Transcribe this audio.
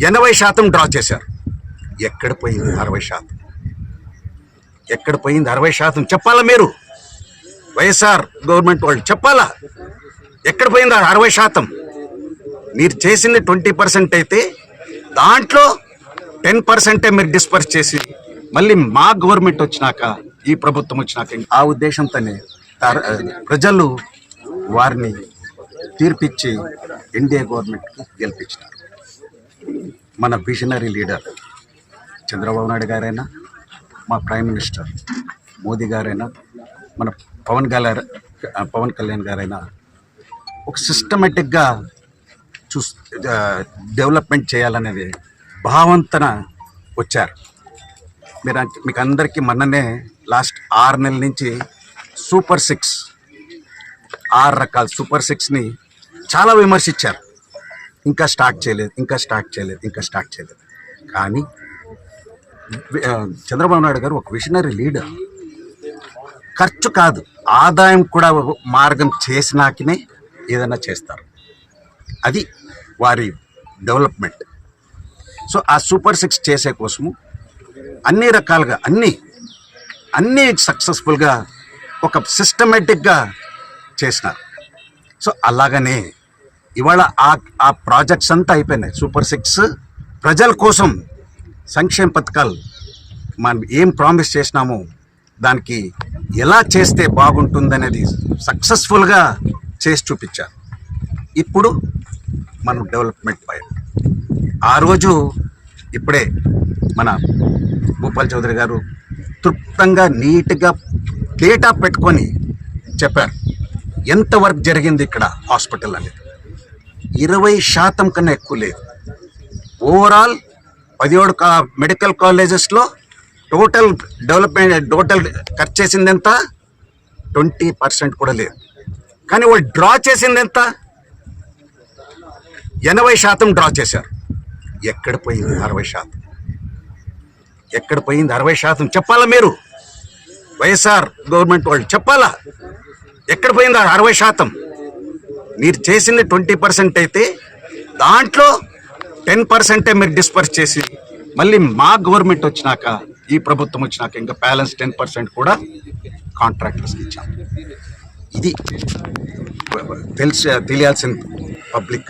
80% draw చేశారు. ఎక్కడ పోయింది 60%? ఎక్కడ పోయింది 60%? చెప్పాలా మీరు? వైఎస్ఆర్ గవర్నమెంట్ వాళ్ళు చెప్పాలా ఎక్కడ పోయింది 60%? మీరు చేసింది 20% అయితే దాంట్లో 10% మీరు డిస్పర్స్ చేసి మళ్ళీ మా గవర్నమెంట్ వచ్చినాక, ఈ ప్రభుత్వం వచ్చినాక ఆ ఉద్దేశంతోనే ప్రజలు వారిని తీర్పిచ్చి ఎన్డీఏ గవర్నమెంట్కి గెలిపించినారు. మన విజనరీ లీడర్ చంద్రబాబు నాయుడు గారైనా, మా ప్రైమ్ మినిస్టర్ మోదీ గారైనా, మన పవన్ కళ్యాణ్ గారైనా ఒక సిస్టమేటిక్గా డెవలప్మెంట్ చేయాలనేది భావంతన వచ్చారు. మీకు అందరికీ మొన్ననే లాస్ట్ 6 నెలల నుంచి సూపర్ 6 6 రకాల సూపర్ 6ని చాలా విమర్శించారు. ఇంకా స్టార్ట్ చేయలేదు. కానీ చంద్రబాబు నాయుడు గారు ఒక విజనరీ లీడర్. ఖర్చు కాదు, ఆదాయం కూడా మార్గం చేసినాకనే ఏదైనా చేస్తారు. అది వారి డెవలప్మెంట్. సో ఆ సూపర్ 6 చేసే కోసము అన్ని రకాలుగా అన్నీ సక్సెస్ఫుల్గా ఒక సిస్టమేటిక్గా చేసినారు. సో అలాగనే ఇవాళ ఆ ప్రాజెక్ట్స్ అంతా అయిపోయినాయి. సూపర్ 6 ప్రజల కోసం సంక్షేమ పథకాలు మనం ఏం ప్రామిస్ చేసినామో దానికి ఎలా చేస్తే బాగుంటుందనేది సక్సెస్ఫుల్గా చేసి చూపించారు. ఇప్పుడు మనం డెవలప్మెంట్ పై ఆ రోజు ఇప్పుడే మన భూపాల్ చౌదరి గారు తృప్తంగా నీట్గా డేటా పెట్టుకొని చెప్పారు ఎంత వర్క్ జరిగింది ఇక్కడ హాస్పిటల్ అనేది. 20% కన్నా ఎక్కువ లేదు. ఓవరాల్ 17 మెడికల్ కాలేజెస్లో టోటల్ ఖర్చు చేసింది ఎంత? 20% కూడా లేదు. కానీ వాళ్ళు డ్రా చేసింది ఎంత? 80% డ్రా చేశారు. ఎక్కడ పోయింది 60%? ఎక్కడ పోయింది 60%? చెప్పాలా మీరు? వైఎస్ఆర్ గవర్నమెంట్ వాళ్ళు చెప్పాలా ఎక్కడ పోయింది 60%? మీరు చేసింది 20% అయితే దాంట్లో 10% మీరు డిస్పర్స్ చేసి మళ్ళీ మా గవర్నమెంట్ వచ్చినాక, ఈ ప్రభుత్వం వచ్చినాక ఇంకా బ్యాలెన్స్ 10% కూడా కాంట్రాక్టర్స్కి ఇచ్చాం. ఇది తెలియాల్సిన పబ్లిక్